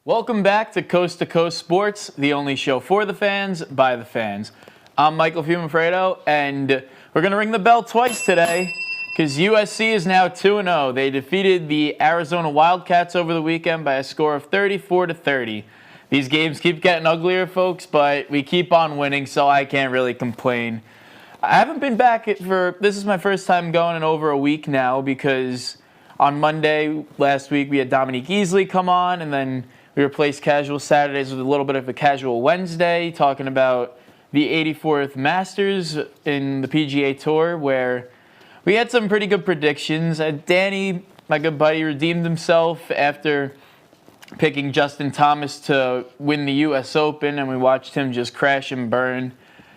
Welcome back to Coast Sports, the only show for the fans, by the fans. I'm Michael Fiumefreddo, and we're going to ring the bell twice today because USC is now 2-0. They defeated the Arizona Wildcats over the weekend by a score of 34-30. These games keep getting uglier, folks, but we keep on winning, so I can't really complain. I haven't been back this is my first time going in over a week now because on Monday last week we had Dominique Easley come on, and then we replaced casual Saturdays with a little bit of a casual Wednesday, talking about the 84th Masters in the PGA Tour, where we had some pretty good predictions. Danny, my good buddy, redeemed himself after picking Justin Thomas to win the U.S. Open, and we watched him just crash and burn.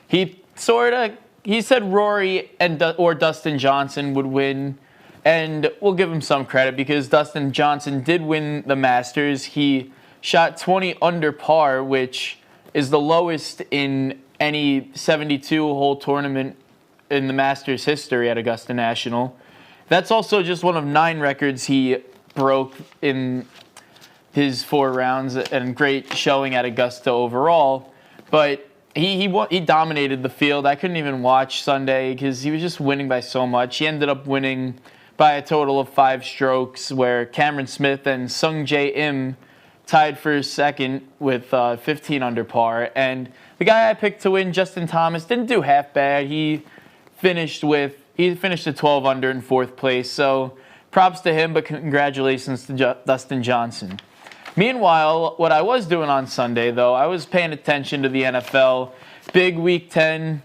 He said Rory or Dustin Johnson would win, and we'll give him some credit because Dustin Johnson did win the Masters. He shot 20 under par, which is the lowest in any 72-hole tournament in the Masters history at Augusta National. That's also just one of 9 records he broke in his 4 rounds, and great showing at Augusta overall. But he dominated the field. I couldn't even watch Sunday because he was just winning by so much. He ended up winning by a total of 5 strokes, where Cameron Smith and Sung Jae Im tied for second with 15 under par. And the guy I picked to win, Justin Thomas, didn't do half bad. He finished at 12 under in 4th place. So props to him, but congratulations to Dustin Johnson. Meanwhile, what I was doing on Sunday, though, I was paying attention to the NFL. Big Week 10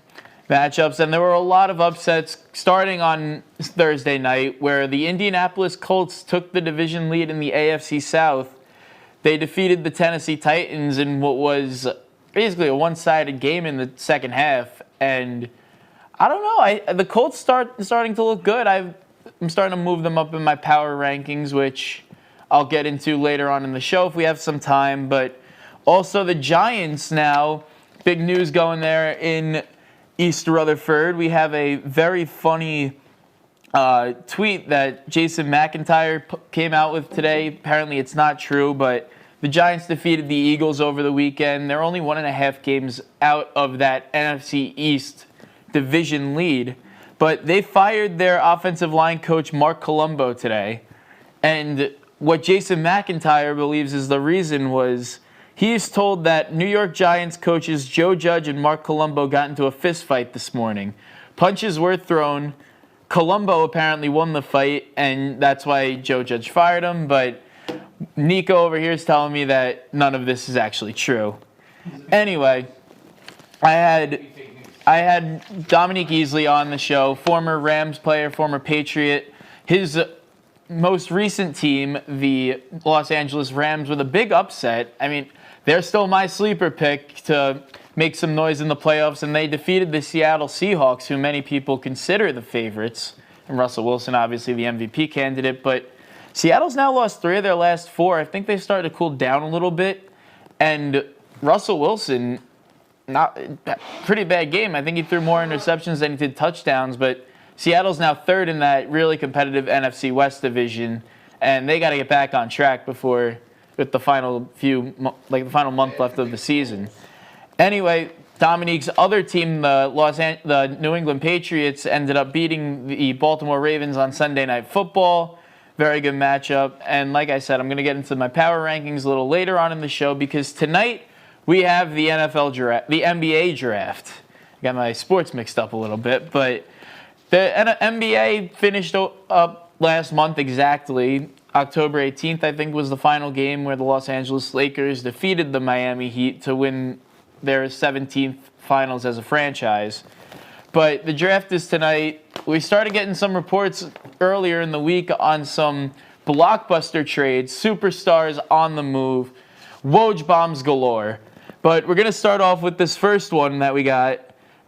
matchups, and there were a lot of upsets starting on Thursday night, where the Indianapolis Colts took the division lead in the AFC South. They defeated the Tennessee Titans in what was basically a one-sided game in the second half. And I don't know, the Colts starting to look good. I'm starting to move them up in my power rankings, which I'll get into later on in the show if we have some time. But also the Giants now, big news going there in East Rutherford. We have a very funny tweet that Jason McIntyre came out with today. Apparently it's not true, but the Giants defeated the Eagles over the weekend. They're only 1.5 games out of that NFC East division lead, but they fired their offensive line coach Mark Colombo today. And what Jason McIntyre believes is the reason was he is told that New York Giants coaches Joe Judge and Mark Colombo got into a fist fight this morning. Punches were thrown. Colombo apparently won the fight, and that's why Joe Judge fired him. But Nico over here is telling me that none of this is actually true. Anyway, I had Dominique Easley on the show, former Rams player, former Patriot. His most recent team, the Los Angeles Rams, with a big upset. I mean, they're still my sleeper pick to make some noise in the playoffs, and they defeated the Seattle Seahawks, who many people consider the favorites, and Russell Wilson, obviously the MVP candidate. But Seattle's now lost 3 of their last 4. I think they've started to cool down a little bit, and Russell Wilson, not pretty bad game. I think he threw more interceptions than he did touchdowns, but Seattle's now 3rd in that really competitive NFC West division, and they got to get back on track with the final month left of the season. Anyway, Dominique's other team, the New England Patriots, ended up beating the Baltimore Ravens on Sunday Night Football. Very good matchup. And like I said, I'm going to get into my power rankings a little later on in the show because tonight we have the NBA draft. I got my sports mixed up a little bit, but the NBA finished up last month exactly. October 18th, I think, was the final game where the Los Angeles Lakers defeated the Miami Heat to win their 17th finals as a franchise. But the draft is tonight. We started getting some reports earlier in the week on some blockbuster trades, superstars on the move, Woj bombs galore. But we're going to start off with this first one that we got.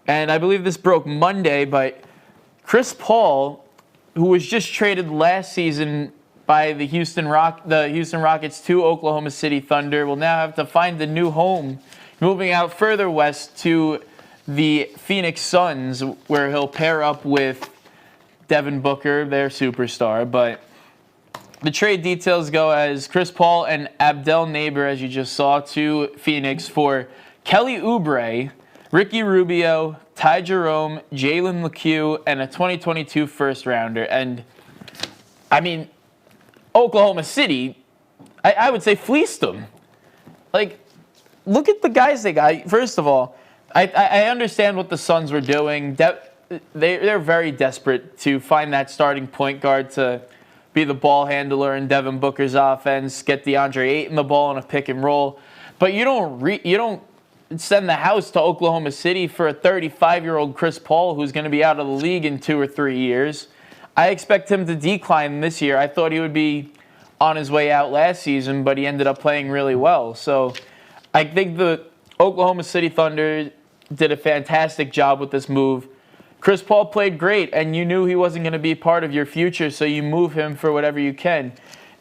And I believe this broke Monday, but Chris Paul, who was just traded last season by the Houston Rockets to Oklahoma City Thunder, will now have to find a new home, moving out further west to the Phoenix Suns, where he'll pair up with Devin Booker, their superstar. But the trade details go as Chris Paul and Abdel Nader, as you just saw, to Phoenix for Kelly Oubre, Ricky Rubio, Ty Jerome, Jalen LeCue, and a 2022 first-rounder. And, I mean, Oklahoma City, I would say fleeced them. Like, look at the guys they got. First of all, I understand what the Suns were doing. They're very desperate to find that starting point guard to be the ball handler in Devin Booker's offense, get DeAndre Ayton the ball in a pick and roll. But you don't send the house to Oklahoma City for a 35-year-old Chris Paul who's going to be out of the league in 2 or 3 years. I expect him to decline this year. I thought he would be on his way out last season, but he ended up playing really well. So I think the Oklahoma City Thunder did a fantastic job with this move. Chris Paul played great, and you knew he wasn't going to be part of your future, so you move him for whatever you can.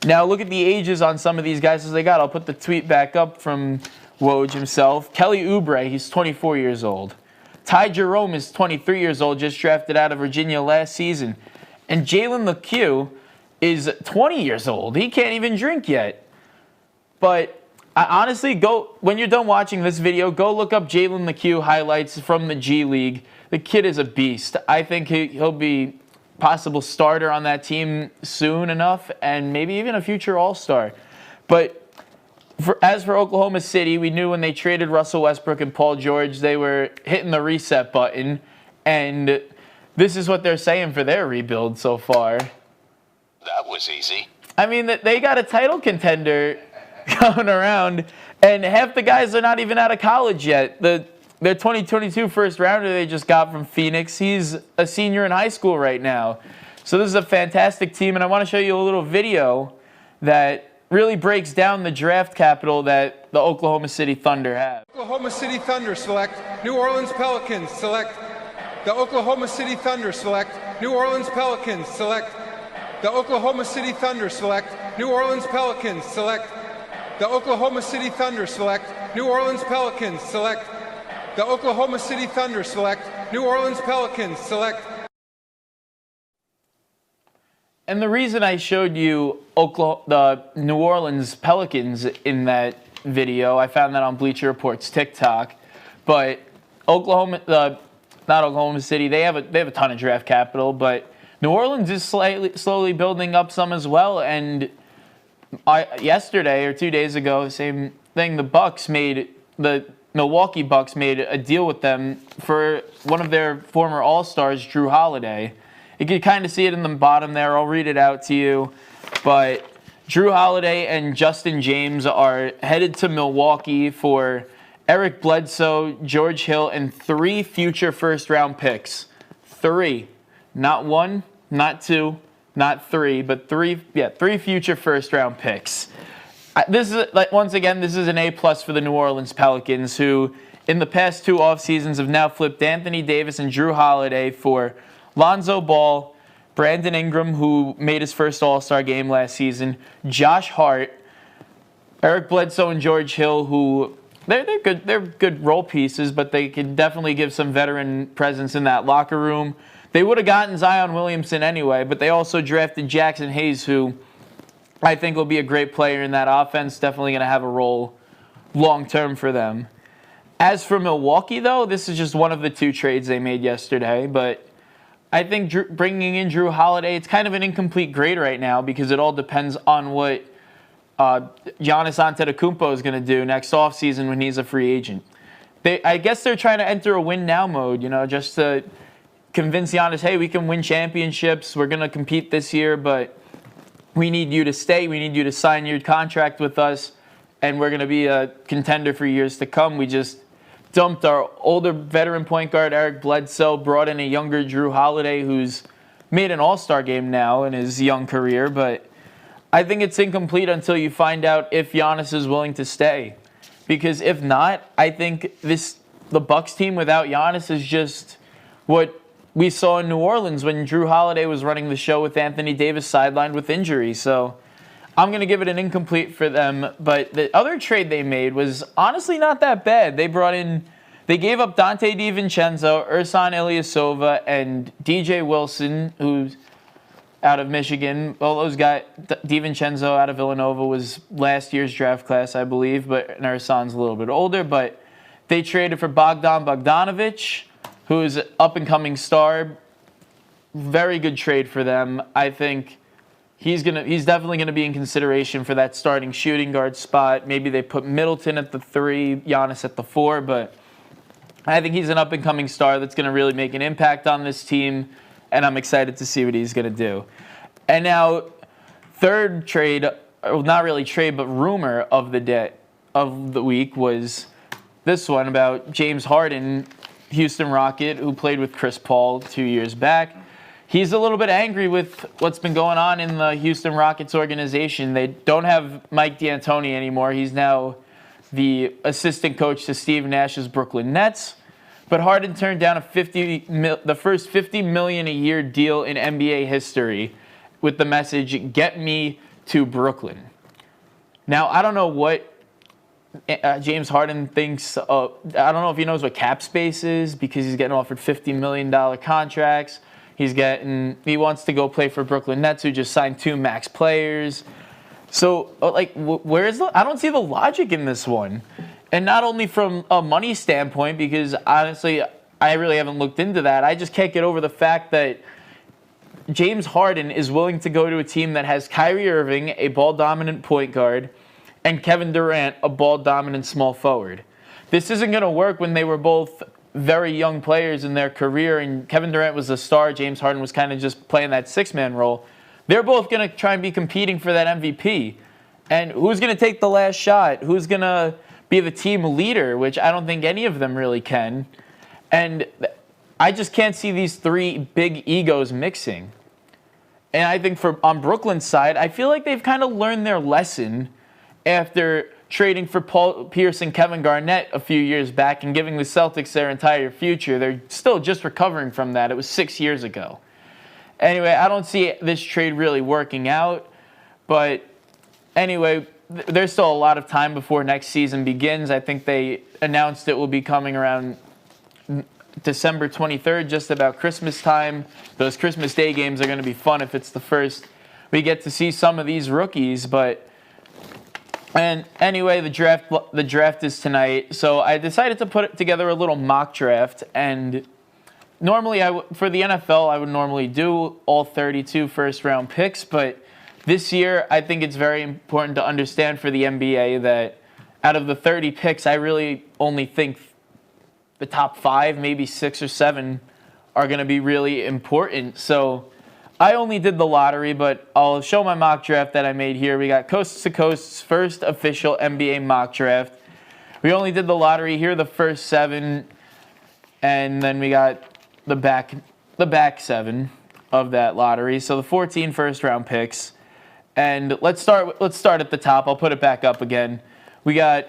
Now, look at the ages on some of these guys as they got. I'll put the tweet back up from Woj himself. Kelly Oubre, he's 24 years old. Ty Jerome is 23 years old, just drafted out of Virginia last season. And Jalen LeCue is 20 years old. He can't even drink yet. But honestly, when you're done watching this video, go look up Jalen LeCue highlights from the G League. The kid is a beast. I think he'll be possible starter on that team soon enough, and maybe even a future All-Star. But as for Oklahoma City, we knew when they traded Russell Westbrook and Paul George, they were hitting the reset button, and this is what they're saying for their rebuild so far. That was easy. I mean, they got a title contender going around, and half the guys are not even out of college yet. Their 2022 first rounder they just got from Phoenix, he's a senior in high school right now. So this is a fantastic team, and I want to show you a little video that really breaks down the draft capital that the Oklahoma City Thunder have. Oklahoma City Thunder select New Orleans Pelicans select the Oklahoma City Thunder select New Orleans Pelicans select the Oklahoma City Thunder select New Orleans Pelicans select the Oklahoma City Thunder select New Orleans Pelicans select the Oklahoma City Thunder select New Orleans Pelicans select. And the reason I showed you the New Orleans Pelicans in that video, I found that on Bleacher Report's TikTok, but not Oklahoma City, they have a ton of draft capital, but New Orleans is slowly building up some as well. And yesterday or 2 days ago, same thing, the Milwaukee Bucks made a deal with them for one of their former All-Stars, Drew Holiday. You can kind of see it in the bottom there. I'll read it out to you. But Drew Holiday and Justin James are headed to Milwaukee for Eric Bledsoe, George Hill, and 3 future first-round picks. 3. Not 1, not 2, not 3, but 3 future first-round picks. This is, once again, this is an A+ for the New Orleans Pelicans, who in the past 2 off seasons have now flipped Anthony Davis and Drew Holiday for Lonzo Ball, Brandon Ingram, who made his first All-Star game last season, Josh Hart, Eric Bledsoe, and George Hill, who they're good role pieces, but they could definitely give some veteran presence in that locker room. They would have gotten Zion Williamson anyway, but they also drafted Jackson Hayes, who I think will be a great player in that offense, definitely going to have a role long-term for them. As for Milwaukee, though, this is just one of the 2 trades they made yesterday, but I think bringing in Drew Holiday, it's kind of an incomplete grade right now because it all depends on what Giannis Antetokounmpo is going to do next offseason when he's a free agent. I guess they're trying to enter a win-now mode, just to convince Giannis, hey, we can win championships, we're going to compete this year, but we need you to stay. We need you to sign your contract with us, and we're going to be a contender for years to come. We just dumped our older veteran point guard, Eric Bledsoe, brought in a younger Drew Holiday who's made an All-Star game now in his young career. But I think it's incomplete until you find out if Giannis is willing to stay. Because if not, I think the Bucks team without Giannis is just what we saw in New Orleans when Drew Holiday was running the show with Anthony Davis sidelined with injury. So I'm going to give it an incomplete for them. But the other trade they made was honestly not that bad. They gave up Dante DiVincenzo, Ersan Ilyasova, and DJ Wilson, who's out of Michigan. Well, those guys, DiVincenzo out of Villanova was last year's draft class, I believe, but Ersan's a little bit older. But they traded for Bogdan Bogdanovic, who is an up-and-coming star. Very good trade for them. I think he's definitely gonna be in consideration for that starting shooting guard spot. Maybe they put Middleton at the 3, Giannis at the 4, but I think he's an up-and-coming star that's gonna really make an impact on this team, and I'm excited to see what he's gonna do. And now, third trade, or not really trade, but rumor of the week was this one about James Harden, Houston Rocket, who played with Chris Paul 2 years back. He's a little bit angry with what's been going on in the Houston Rockets organization. They don't have Mike D'Antoni anymore. He's now the assistant coach to Steve Nash's Brooklyn Nets. But Harden turned down the first $50 million a year deal in NBA history with the message, "Get me to Brooklyn." Now, I don't know what James Harden thinks. I don't know if he knows what cap space is because he's getting offered $50 million contracts. He wants to go play for Brooklyn Nets, who just signed 2 max players. So, I don't see the logic in this one. And not only from a money standpoint, because honestly, I really haven't looked into that. I just can't get over the fact that James Harden is willing to go to a team that has Kyrie Irving, a ball-dominant point guard, and Kevin Durant, a ball-dominant small forward. This isn't going to work when they were both very young players in their career, and Kevin Durant was a star. James Harden was kind of just playing that 6-man role. They're both going to try and be competing for that MVP. And who's going to take the last shot? Who's going to be the team leader, which I don't think any of them really can. And I just can't see these 3 big egos mixing. And I think on Brooklyn's side, I feel like they've kind of learned their lesson after trading for Paul Pierce and Kevin Garnett a few years back and giving the Celtics their entire future. They're still just recovering from that. It was 6 years ago. Anyway, I don't see this trade really working out. But anyway, there's still a lot of time before next season begins. I think they announced it will be coming around December 23rd, just about Christmas time. Those Christmas Day games are going to be fun if it's the first. We get to see some of these rookies, and anyway, the draft is tonight. So I decided to put together a little mock draft, and normally for the NFL, I would normally do all 32 first-round picks, but this year, I think it's very important to understand for the NBA that out of the 30 picks, I really only think the top 5, maybe 6 or 7 are going to be really important. So I only did the lottery, but I'll show my mock draft that I made here. We got Coast to Coast's first official NBA mock draft. We only did the lottery here, the first 7, and then we got the back 7 of that lottery. So the 14 first-round picks. And let's start at the top. I'll put it back up again. We got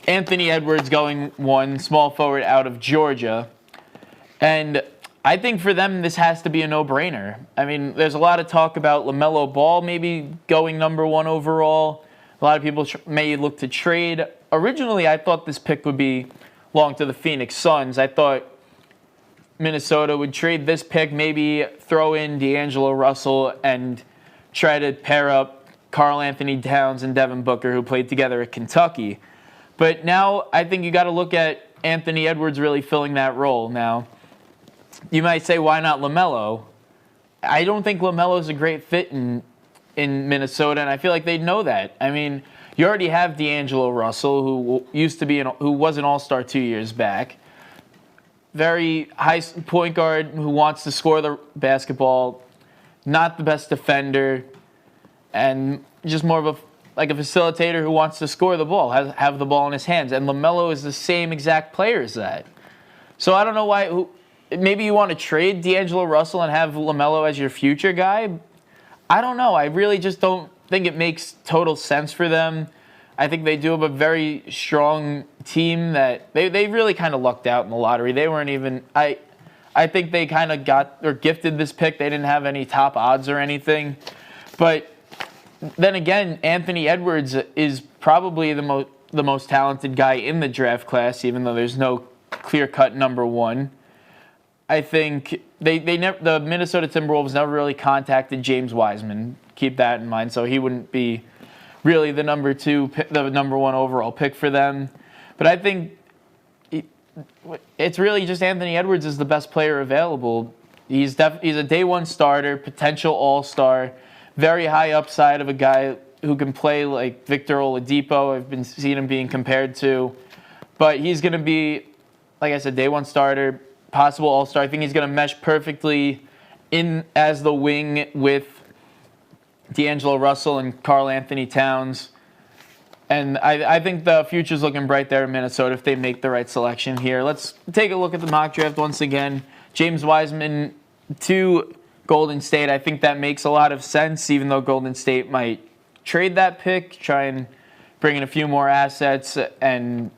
Anthony Edwards going 1, small forward out of Georgia. And I think for them, this has to be a no-brainer. I mean, there's a lot of talk about LaMelo Ball maybe going number 1 overall. A lot of people may look to trade. Originally, I thought this pick would belong to the Phoenix Suns. I thought Minnesota would trade this pick, maybe throw in D'Angelo Russell and try to pair up Karl Anthony Towns and Devin Booker, who played together at Kentucky. But now I think you got to look at Anthony Edwards really filling that role. Now, you might say, why not LaMelo? I don't think LaMelo is a great fit in Minnesota, and I feel like they know that. I mean, you already have D'Angelo Russell, who was an all-star 2 years back. Very high point guard who wants to score the basketball. Not the best defender, and just more of a facilitator who wants to score the ball, have the ball in his hands. And LaMelo is the same exact player as that. So I don't know why. Maybe you want to trade D'Angelo Russell and have LaMelo as your future guy. I don't know. I really just don't think it makes total sense for them. I think they do have a very strong team that they really kind of lucked out in the lottery. They weren't even I think they kind of got or gifted this pick. They didn't have any top odds or anything. But then again, Anthony Edwards is probably the most talented guy in the draft class, even though there's no clear-cut number one. I think the Minnesota Timberwolves never really contacted James Wiseman. Keep that in mind. So he wouldn't be really the number one overall pick for them. But I think it's really just Anthony Edwards is the best player available. He's a day one starter, potential all-star, very high upside of a guy who can play like Victor Oladipo. I've been seeing him being compared to. But he's going to be, like I said, day one starter, possible all-star. I think he's going to mesh perfectly in as the wing with D'Angelo Russell and Karl Anthony Towns. And I think the future's looking bright there in Minnesota if they make the right selection here. Let's take a look at the mock draft once again. James Wiseman to Golden State. I think that makes a lot of sense, even though Golden State might trade that pick, try and bring in a few more assets, and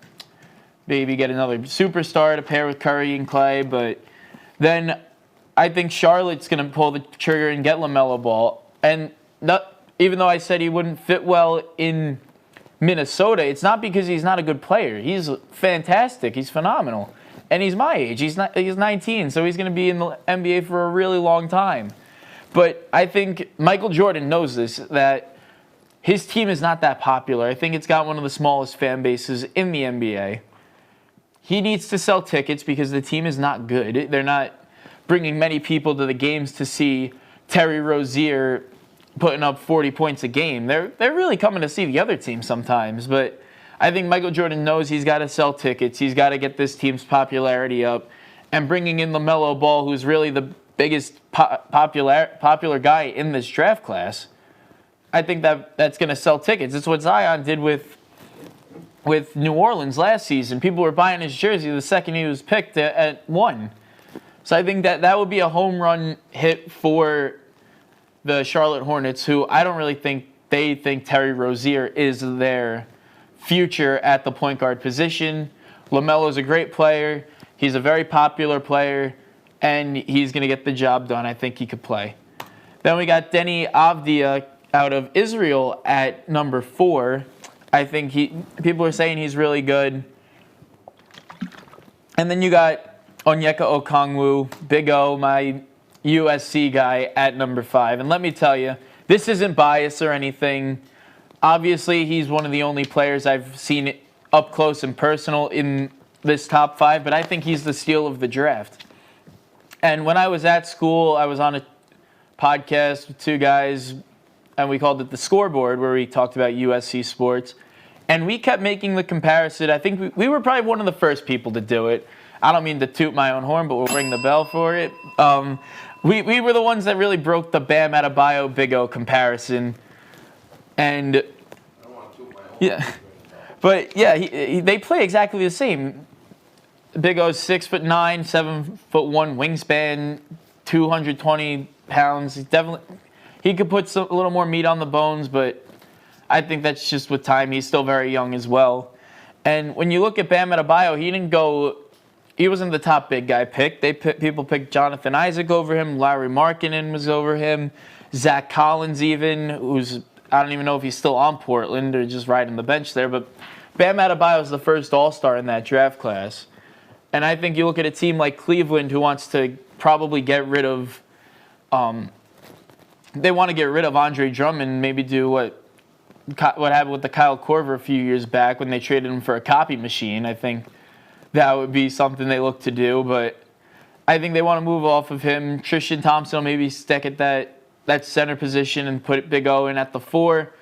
maybe get another superstar to pair with Curry and Clay. But then I think Charlotte's going to pull the trigger and get LaMelo Ball. And even though I said he wouldn't fit well in Minnesota, it's not because he's not a good player. He's fantastic. He's phenomenal. And he's my age. He's 19, so he's going to be in the NBA for a really long time. But I think Michael Jordan knows this, that his team is not that popular. I think it's got one of the smallest fan bases in the NBA. He needs to sell tickets because the team is not good. They're not bringing many people to the games to see Terry Rozier putting up 40 points a game. They're really coming to see the other team sometimes. But I think Michael Jordan knows he's got to sell tickets. He's got to get this team's popularity up. And bringing in LaMelo Ball, who's really the biggest popular guy in this draft class, I think that's going to sell tickets. It's what Zion did with New Orleans last season. People were buying his jersey the second he was picked at 1. So I think that would be a home run hit for the Charlotte Hornets, who I don't really think they think Terry Rozier is their future at the point guard position. LaMelo's a great player. He's a very popular player, and he's going to get the job done. I think he could play. Then we got Deni Avdija out of Israel at number 4. I think people are saying he's really good. And then you got Onyeka Okongwu, Big O, my USC guy, at number 5. And let me tell you, this isn't bias or anything. Obviously, he's one of the only players I've seen up close and personal in this top 5, but I think he's the steal of the draft. And when I was at school, I was on a podcast with 2 guys, and we called it The Scoreboard, where we talked about USC sports. And we kept making the comparison. I think we were probably one of the first people to do it. I don't mean to toot my own horn, but we'll ring the bell for it. We were the ones that really broke the Bam Adebayo Big O comparison. And yeah, but yeah, they play exactly the same. Big O's 6'9", 7'1" wingspan, 220 pounds. He could put a little more meat on the bones, but I think that's just with time. He's still very young as well. And when you look at Bam Adebayo, he wasn't the top big guy pick. People picked Jonathan Isaac over him. Larry Markkinen was over him. Zach Collins even, I don't even know if he's still on Portland or just riding the bench there. But Bam Adebayo is the first All-Star in that draft class. And I think you look at a team like Cleveland, who wants to probably get rid of they want to get rid of Andre Drummond, maybe do what happened with the Kyle Korver a few years back when they traded him for a copy machine. I think that would be something they look to do, but I think they want to move off of him. Tristan Thompson will maybe stick at that center position and put Big O in at the 4.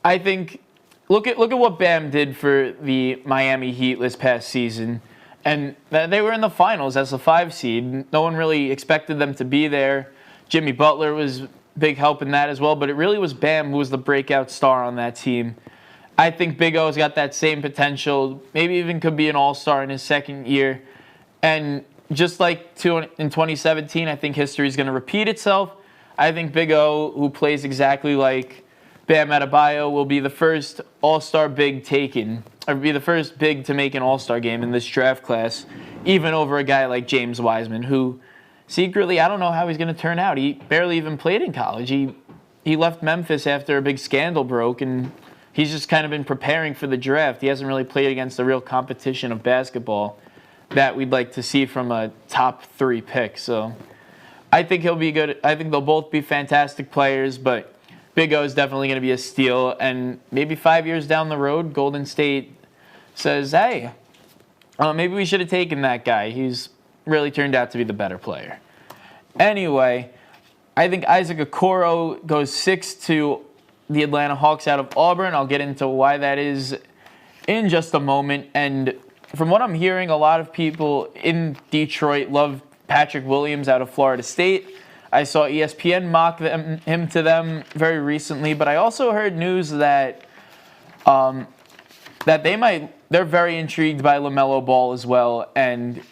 I think look at what Bam did for the Miami Heat this past season, and they were in the finals as a 5 seed. No one really expected them to be there. Jimmy Butler was big help in that as well, but it really was Bam who was the breakout star on that team. I think Big O's got that same potential, maybe even could be an all-star in his second year. And just like in 2017, I think history is going to repeat itself. I think Big O, who plays exactly like Bam Adebayo will be the first all-star big taken, or be the first big to make an all-star game in this draft class, even over a guy like James Wiseman, who secretly, I don't know how he's going to turn out. He barely even played in college. He left Memphis after a big scandal broke, and he's just kind of been preparing for the draft. He hasn't really played against the real competition of basketball that we'd like to see from a top 3 pick. So I think he'll be good. I think they'll both be fantastic players, but Big O is definitely going to be a steal. And maybe 5 years down the road, Golden State says, hey, maybe we should have taken that guy. He's really turned out to be the better player. Anyway, I think Isaac Okoro goes 6 to the Atlanta Hawks out of Auburn. I'll get into why that is in just a moment. And from what I'm hearing, a lot of people in Detroit love Patrick Williams out of Florida State. I saw ESPN mock him to them very recently, but I also heard news that they're very intrigued by LaMelo Ball as well and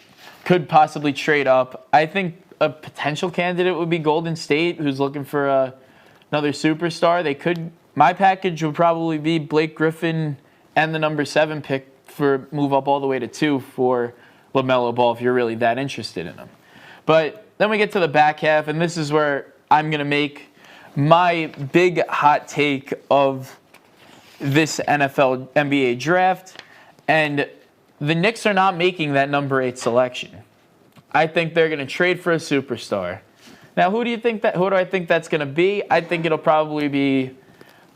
could possibly trade up. I think a potential candidate would be Golden State, who's looking for another superstar. My package would probably be Blake Griffin and the number 7 pick for move up all the way to 2 for LaMelo Ball if you're really that interested in him. But then we get to the back half, and this is where I'm going to make my big hot take of this NBA draft. And the Knicks are not making that number 8 selection. I think they're going to trade for a superstar. Now, who do I think that's going to be? I think it'll probably be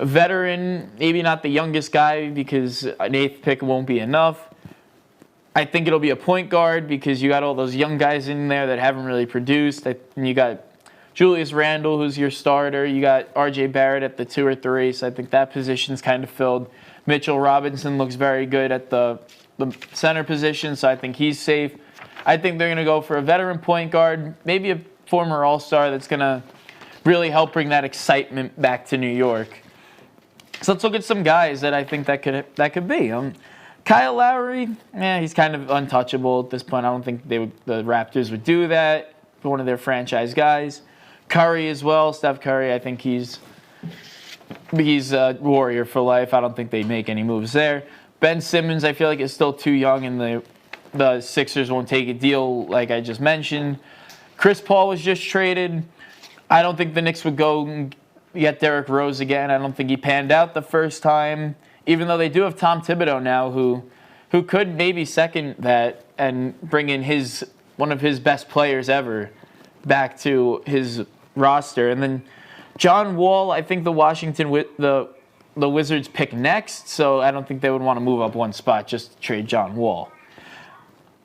a veteran, maybe not the youngest guy because an 8th pick won't be enough. I think it'll be a point guard because you got all those young guys in there that haven't really produced. And you got Julius Randle, who's your starter. You got R.J. Barrett at the 2 or 3, so I think that position's kind of filled. Mitchell Robinson looks very good at the center position, so I think he's safe. I think they're going to go for a veteran point guard, maybe a former All-Star that's going to really help bring that excitement back to New York. So let's look at some guys that I think that could be. Kyle Lowry, he's kind of untouchable at this point. I don't think the Raptors would do that. One of their franchise guys. Curry as well, Steph Curry. I think he's a warrior for life. I don't think they make any moves there. Ben Simmons, I feel like is still too young, and the Sixers won't take a deal like I just mentioned. Chris Paul was just traded. I don't think the Knicks would go and get Derrick Rose again. I don't think he panned out the first time. Even though they do have Tom Thibodeau now, who could maybe second that and bring in one of his best players ever back to his roster. And then John Wall, I think the Wizards pick next, so I don't think they would want to move up one spot just to trade John Wall.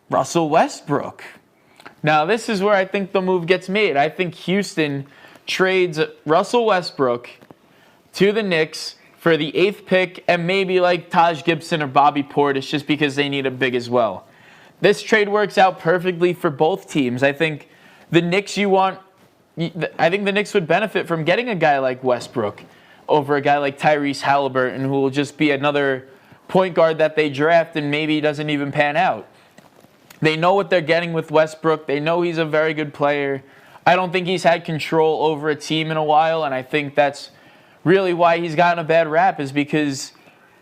Russell Westbrook. Now, this is where I think the move gets made. I think Houston trades Russell Westbrook to the Knicks for the 8th pick and maybe like Taj Gibson or Bobby Portis just because they need a big as well. This trade works out perfectly for both teams. I think the Knicks would benefit from getting a guy like Westbrook over a guy like Tyrese Halliburton, who will just be another point guard that they draft and maybe doesn't even pan out. They know what they're getting with Westbrook. They know he's a very good player. I don't think he's had control over a team in a while, and I think that's really why he's gotten a bad rap, is because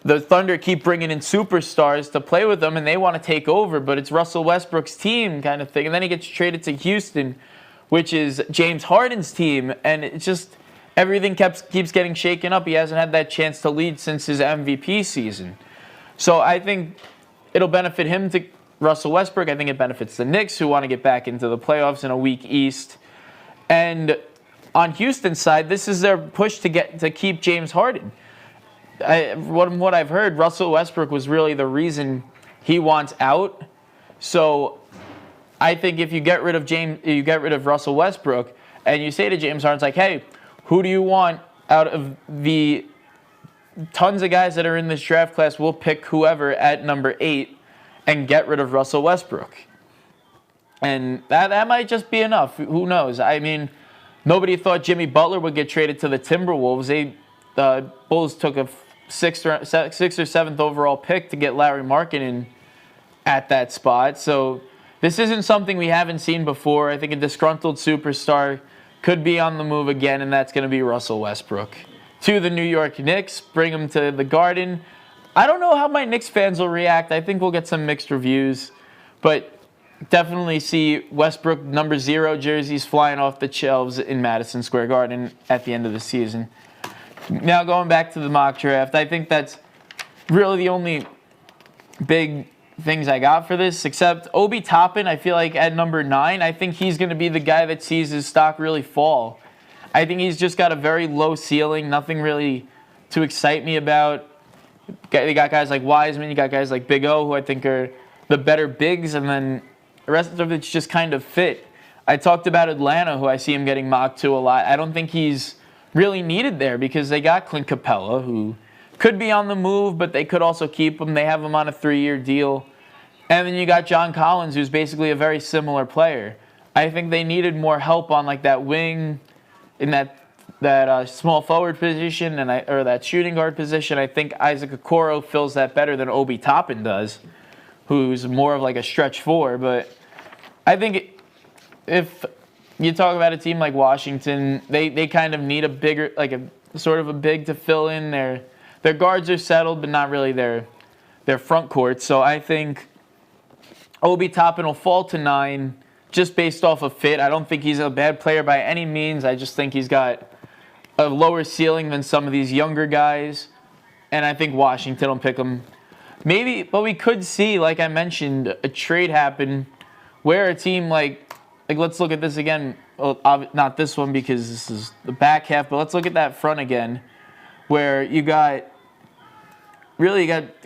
the Thunder keep bringing in superstars to play with them, and they want to take over, but it's Russell Westbrook's team kind of thing. And then he gets traded to Houston, which is James Harden's team, and it's just everything keeps getting shaken up. He hasn't had that chance to lead since his MVP season. So I think it'll benefit him to Russell Westbrook. I think it benefits the Knicks, who want to get back into the playoffs in a weak East. And on Houston's side, this is their push to keep James Harden. What I've heard, Russell Westbrook was really the reason he wants out. So I think if you get rid of Russell Westbrook, and you say to James Harden, it's like, hey, who do you want out of the tons of guys that are in this draft class? We'll pick whoever at number 8 and get rid of Russell Westbrook. And that might just be enough. Who knows? I mean, nobody thought Jimmy Butler would get traded to the Timberwolves. The Bulls took a 6th or 7th overall pick to get Larry Markkinen at that spot. So this isn't something we haven't seen before. I think a disgruntled superstar could be on the move again, and that's going to be Russell Westbrook to the New York Knicks, bring him to the Garden. I don't know how my Knicks fans will react. I think we'll get some mixed reviews, but definitely see Westbrook number 0 jerseys flying off the shelves in Madison Square Garden at the end of the season. Now going back to the mock draft, I think that's really the only big things I got for this, except Obi Toppin. I feel like at number 9, I think he's going to be the guy that sees his stock really fall. I think he's just got a very low ceiling, nothing really to excite me about. They got guys like Wiseman, you got guys like Big O, who I think are the better bigs, and then the rest of it's just kind of fit. I talked about Atlanta, who I see him getting mocked to a lot. I don't think he's really needed there because they got Clint Capella, who could be on the move, but they could also keep him. They have him on a 3-year deal. And then you got John Collins, who's basically a very similar player. I think they needed more help on like that wing, in that small forward position, or that shooting guard position. I think Isaac Okoro fills that better than Obi Toppin does, who's more of like a stretch 4. But I think if you talk about a team like Washington, they kind of need a bigger, like a sort of a big to fill in. Their guards are settled, but not really their front court. So I think Obi Toppin will fall to 9 just based off of fit. I don't think he's a bad player by any means. I just think he's got a lower ceiling than some of these younger guys. And I think Washington will pick him. Maybe, but we could see, like I mentioned, a trade happen where a team like let's look at this again. Well, not this one because this is the back half, but let's look at that front again, where you got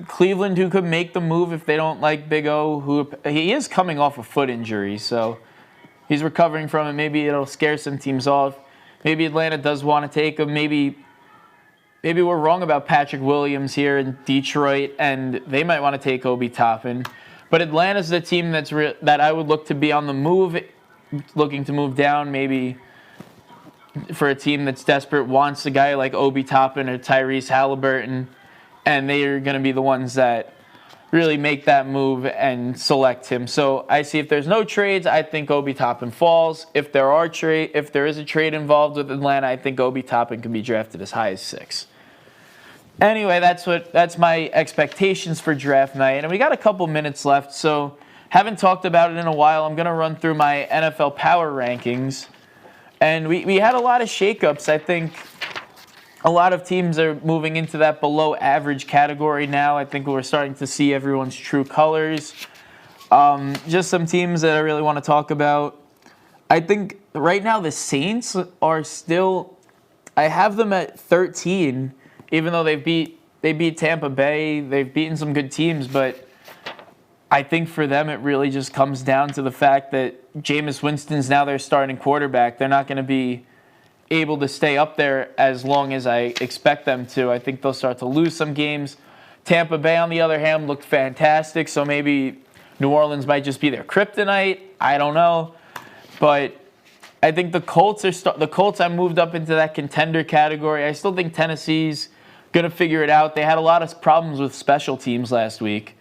Cleveland, who could make the move if they don't like Big O, who he is coming off a foot injury, so he's recovering from it. Maybe it'll scare some teams off. Maybe Atlanta does want to take him. Maybe we're wrong about Patrick Williams here in Detroit, and they might want to take Obi Toppin. But Atlanta's the team that I would look to be on the move, looking to move down, maybe for a team that's desperate, wants a guy like Obi Toppin or Tyrese Halliburton, and they are going to be the ones that really make that move and select him. So I see if there's no trades, I think Obi Toppin falls. If there is a trade involved with Atlanta, I think Obi Toppin can be drafted as high as 6. Anyway, that's my expectations for draft night. And we got a couple minutes left, so haven't talked about it in a while. I'm going to run through my NFL power rankings. And we had a lot of shakeups. I think a lot of teams are moving into that below average category now. I think we're starting to see everyone's true colors. Just some teams that I really want to talk about. I think right now the Saints are still, I have them at 13, even though they beat Tampa Bay. They've beaten some good teams, but I think for them it really just comes down to the fact that Jameis Winston's now their starting quarterback. They're not going to be able to stay up there as long as I expect them to. I think they'll start to lose some games. Tampa Bay, on the other hand, looked fantastic, so maybe New Orleans might just be their kryptonite. I don't know. But I think the Colts I moved up into that contender category. I still think Tennessee's going to figure it out. They had a lot of problems with special teams last week,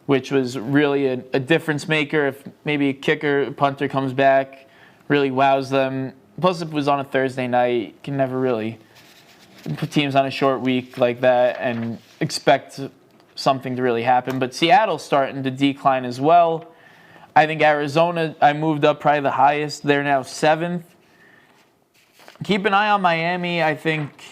which was really a difference maker. If maybe a kicker, a punter comes back, really wows them. Plus, if it was on a Thursday night, you can never really put teams on a short week like that and expect something to really happen. But Seattle's starting to decline as well. I think Arizona, I moved up probably the highest. They're now 7th. Keep an eye on Miami. I think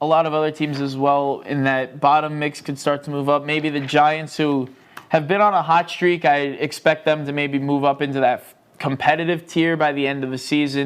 a lot of other teams as well in that bottom mix could start to move up. Maybe the Giants, who have been on a hot streak, I expect them to maybe move up into that competitive tier by the end of the season.